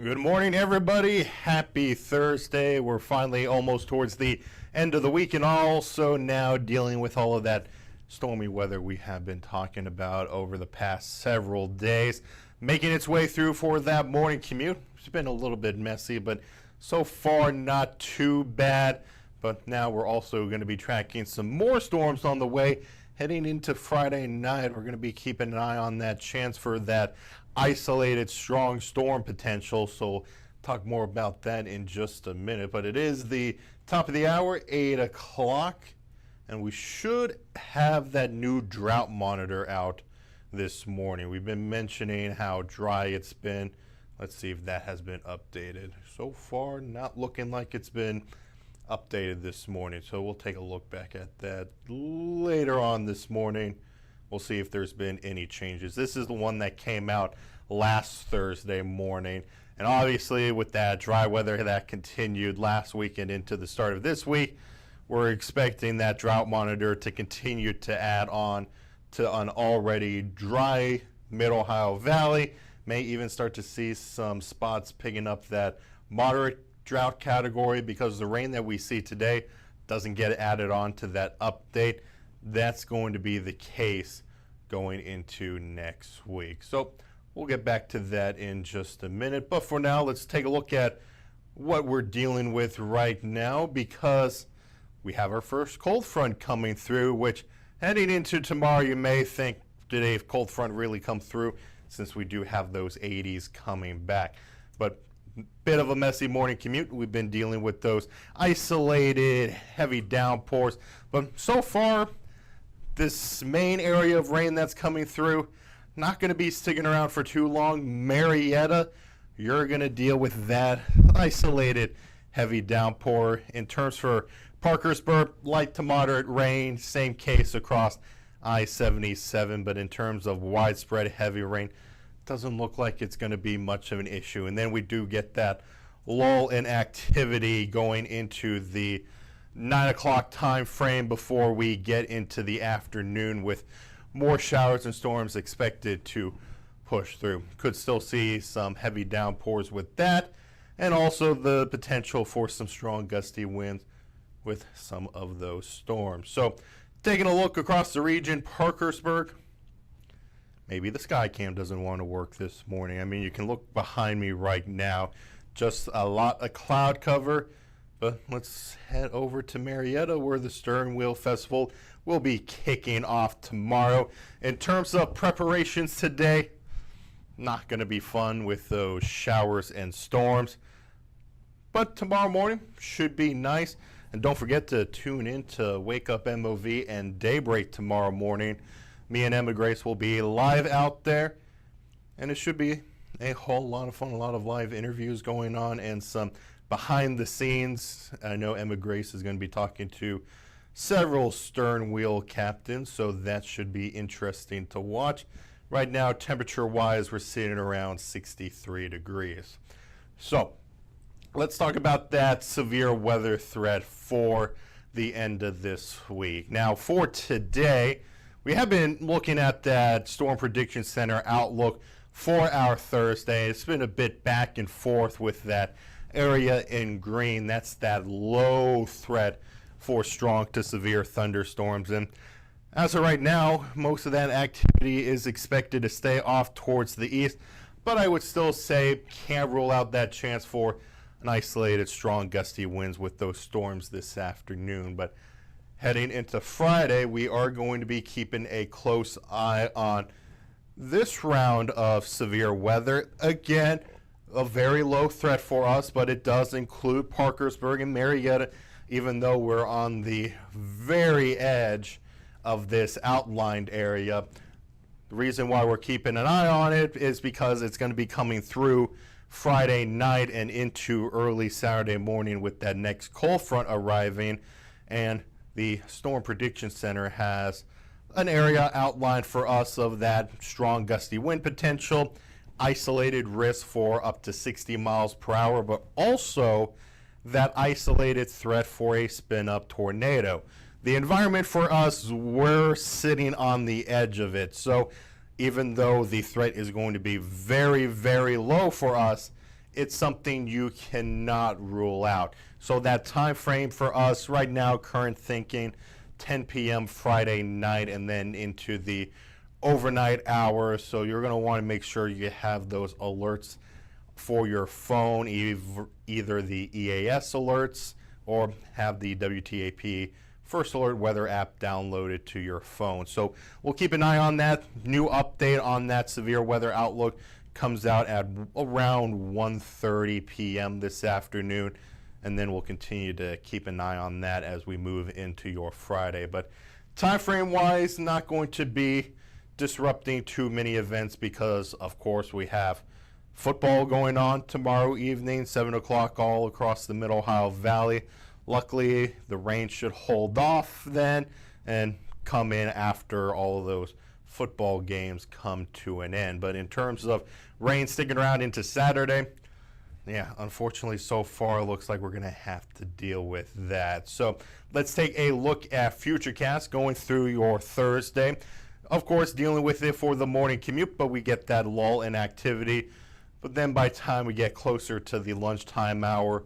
Good morning, everybody. Happy Thursday. We're finally almost towards the end of the week and also now dealing with all of that stormy weather we have been talking about over the past several days. Making its way through for that morning commute. It's been a little bit messy, but so far not too bad. But now we're also going to be tracking some more storms on the way. Heading into Friday night, we're going to be keeping an eye on that chance for that isolated strong storm potential. So we'll talk more about that in just a minute. But it is the top of the hour, 8 o'clock, and we should have that new drought monitor out this morning. We've been mentioning how dry it's been. Let's see if that has been updated. So far, not looking like it's been updated this morning. So we'll take a look back at that later on this morning. We'll see if there's been any changes. This is the one that came out last Thursday morning. And obviously with that dry weather that continued last week and into the start of this week, we're expecting that drought monitor to continue to add on to an already dry Mid-Ohio Valley. May even start to see some spots picking up that moderate drought category because the rain that we see today doesn't get added on to that update. That's going to be the case going into next week. So we'll get back to that in just a minute. But for now, let's take a look at what we're dealing with right now because we have our first cold front coming through, which heading into tomorrow, you may think, did a cold front really come through since we do have those 80s coming back? But bit of a messy morning commute. We've been dealing with those isolated heavy downpours. But so far, this main area of rain that's coming through, not going to be sticking around for too long. Marietta, you're going to deal with that isolated heavy downpour. In terms for Parkersburg, light to moderate rain, same case across I-77. But in terms of widespread heavy rain, doesn't look like it's going to be much of an issue. And then we do get that lull in activity going into the 9 o'clock time frame before we get into the afternoon with more showers and storms expected to push through. Could still see some heavy downpours with that, and also the potential for some strong gusty winds with some of those storms. So taking a look across the region, Parkersburg, maybe the Skycam doesn't want to work this morning. I mean, you can look behind me right now, just a lot of cloud cover. But let's head over to Marietta where the Stern Wheel Festival will be kicking off tomorrow. In terms of preparations today, not going to be fun with those showers and storms. But tomorrow morning should be nice. And don't forget to tune in to Wake Up MOV and Daybreak tomorrow morning. Me and Emma Grace will be live out there. And it should be a whole lot of fun, a lot of live interviews going on and some behind the scenes. I know Emma Grace is going to be talking to several stern wheel captains, so that should be interesting to watch. Right now, temperature-wise, we're sitting around 63 degrees. So let's talk about that severe weather threat for the end of this week. Now, for today, we have been looking at that Storm Prediction Center outlook for our Thursday. It's been a bit back and forth with that area in green. That's that low threat for strong to severe thunderstorms. And as of right now, most of that activity is expected to stay off towards the east. But I would still say can't rule out that chance for an isolated strong gusty winds with those storms this afternoon. But heading into Friday, we are going to be keeping a close eye on this round of severe weather. Again, a very low threat for us, but it does include Parkersburg and Marietta, even though we're on the very edge of this outlined area. The reason why we're keeping an eye on it is because it's going to be coming through Friday night and into early Saturday morning with that next cold front arriving. And the Storm Prediction Center has an area outlined for us of that strong gusty wind potential, isolated risk for up to 60 miles per hour, but also that isolated threat for a spin-up tornado. the environment for us, we're sitting on the edge of it. So even though the threat is going to be very, very low for us, it's something you cannot rule out. So that time frame for us right now, current thinking, 10 p.m. Friday night and then into the overnight hours. So you're going to want to make sure you have those alerts for your phone, either the EAS alerts or have the WTAP First Alert weather app downloaded to your phone. So we'll keep an eye on that. New update on that severe weather outlook comes out at around 1:30 p.m. this afternoon, and then we'll continue to keep an eye on that as we move into your Friday. But time frame wise, not going to be disrupting too many events because, of course, we have football going on tomorrow evening, 7 o'clock all across the Mid Ohio Valley. Luckily, the rain should hold off then and come in after all of those football games come to an end. But in terms of rain sticking around into Saturday, yeah, unfortunately so far it looks like we're going to have to deal with that. So let's take a look at Futurecast going through your Thursday. Of course, dealing with it for the morning commute, but we get that lull in activity. But then by the time we get closer to the lunchtime hour,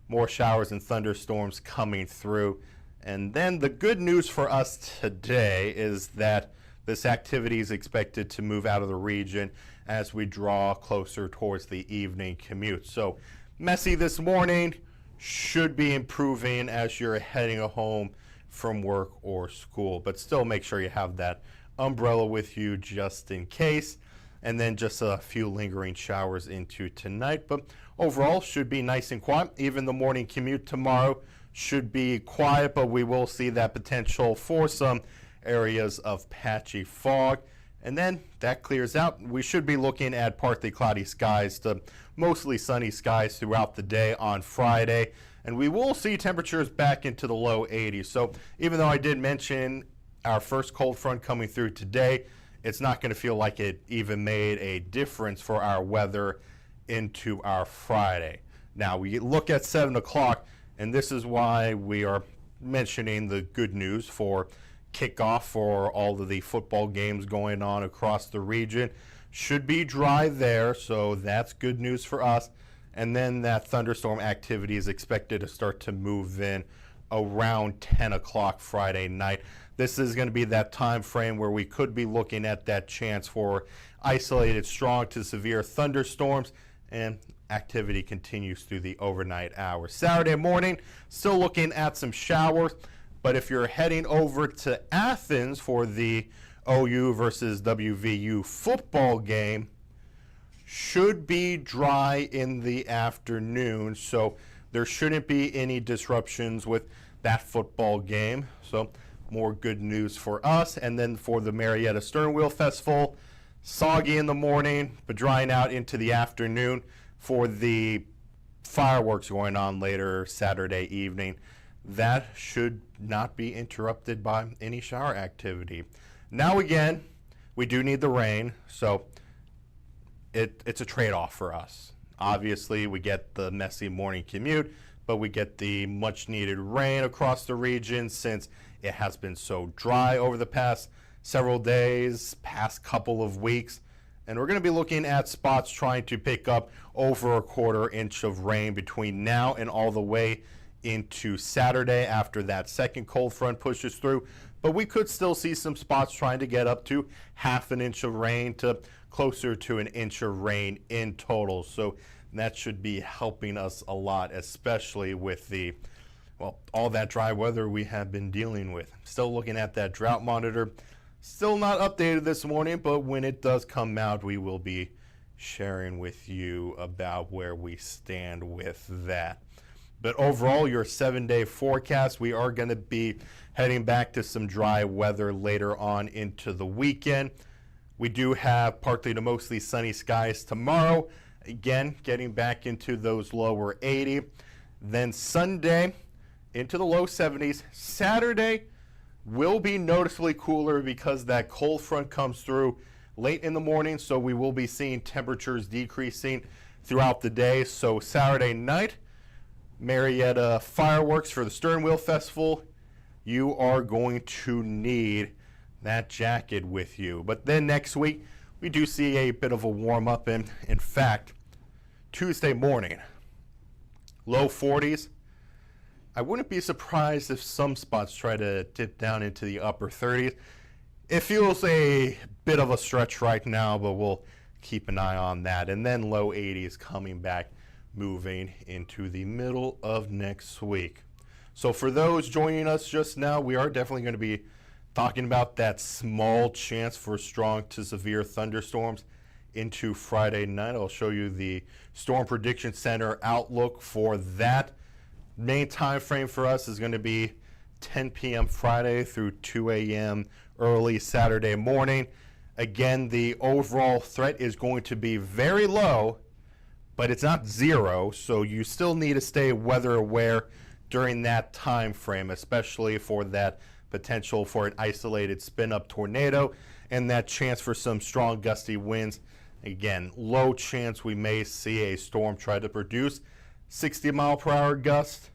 more showers and thunderstorms coming through. And then the good news for us today is that this activity is expected to move out of the region as we draw closer towards the evening commute. So messy this morning, should be improving as you're heading home from work or school. But still make sure you have that umbrella with you just in case. And then just a few lingering showers into tonight. But overall, should be nice and quiet. Even the morning commute tomorrow should be quiet, but we will see that potential for some areas of patchy fog. And then that clears out. We should be looking at partly cloudy skies to mostly sunny skies throughout the day on Friday. And we will see temperatures back into the low 80s. So even though I did mention our first cold front coming through today, it's not going to feel like it even made a difference for our weather into our Friday. Now we look at 7 o'clock, and this is why we are mentioning the good news for kickoff for all of the football games going on across the region. Should be dry there, so that's good news for us. And then that thunderstorm activity is expected to start to move in around 10 o'clock Friday night. This is going to be that time frame where we could be looking at that chance for isolated strong to severe thunderstorms, and activity continues through the overnight hours. Saturday morning, still looking at some showers, but if you're heading over to Athens for the OU versus WVU football game, should be dry in the afternoon, so there shouldn't be any disruptions with that football game. So more good news for us. And then for the Marietta Stern Wheel Festival, soggy in the morning, but drying out into the afternoon for the fireworks going on later Saturday evening. That should not be interrupted by any shower activity. Now again, we do need the rain, so it's a trade-off for us. Obviously, we get the messy morning commute, but we get the much-needed rain across the region since it has been so dry over the past several days, past couple of weeks. And we're going to be looking at spots trying to pick up over a quarter inch of rain between now and all the way into Saturday after that second cold front pushes through. But we could still see some spots trying to get up to half an inch of rain to closer to an inch of rain in total. So that should be helping us a lot, especially with the, well, all that dry weather we have been dealing with. Still looking at that drought monitor. Still not updated this morning, but when it does come out, we will be sharing with you about where we stand with that. But overall, your 7-day forecast, we are going to be heading back to some dry weather later on into the weekend. We do have partly to mostly sunny skies tomorrow. Again, getting back into those lower 80. Then Sunday into the low 70s. Saturday will be noticeably cooler because that cold front comes through late in the morning, so we will be seeing temperatures decreasing throughout the day. So Saturday night, Marietta fireworks for the Stern Wheel Festival. you are going to need that jacket with you. But then next week, we do see a bit of a warm up. And in fact, Tuesday morning, low 40s. I wouldn't be surprised if some spots try to dip down into the upper 30s. It feels a bit of a stretch right now, but we'll keep an eye on that. And then low 80s coming back, moving into the middle of next week. So for those joining us just now, we are definitely going to be talking about that small chance for strong to severe thunderstorms into Friday night. I'll show you the Storm Prediction Center outlook for that. Main time frame for us is going to be 10 p.m. Friday through 2 a.m. early Saturday morning. Again, the overall threat is going to be very low, but it's not zero, so you still need to stay weather aware during that time frame, especially for that potential for an isolated spin-up tornado and that chance for some strong gusty winds. Again, low chance we may see a storm try to produce 60-mile-per-hour gust.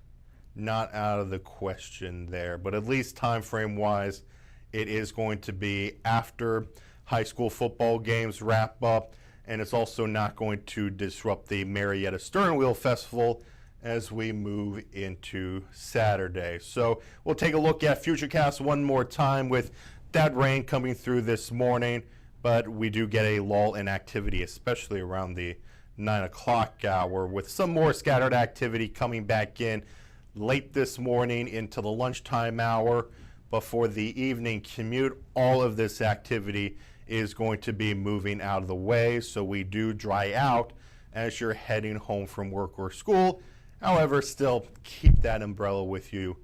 Not out of the question there, but at least time frame wise, it is going to be after high school football games wrap up, and it's also not going to disrupt the Marietta Stern Wheel Festival as we move into Saturday. So we'll take a look at Futurecast one more time with that rain coming through this morning, but we do get a lull in activity, especially around the 9 o'clock hour, with some more scattered activity coming back in late this morning into the lunchtime hour. Before the evening commute, all of this activity is going to be moving out of the way, so we do dry out as you're heading home from work or school. However, still keep that umbrella with you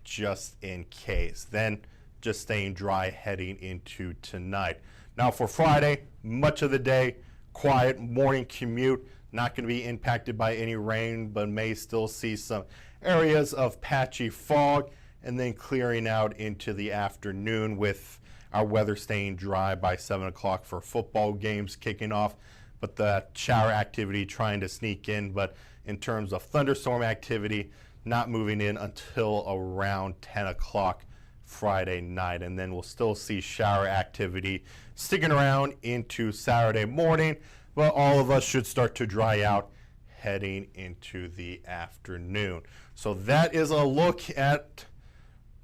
just in case. Then just staying dry heading into tonight. Now for Friday, much of the day, quiet morning commute, not going to be impacted by any rain, but may still see some areas of patchy fog, and then clearing out into the afternoon with our weather staying dry by 7 o'clock for football games kicking off, but the shower activity trying to sneak in. But in terms of thunderstorm activity, not moving in until around 10 o'clock Friday night. And then we'll still see shower activity sticking around into Saturday morning, but all of us should start to dry out heading into the afternoon. So that is a look at,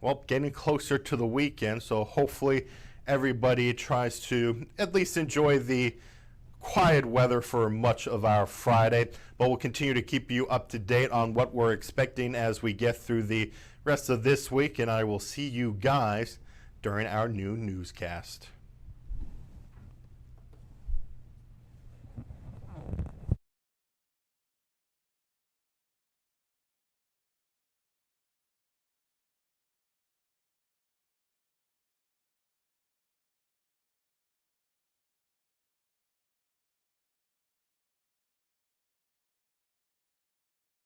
well, getting closer to the weekend. So hopefully everybody tries to at least enjoy the quiet weather for much of our Friday, but we'll continue to keep you up to date on what we're expecting as we get through the rest of this week, and I will see you guys during our new newscast.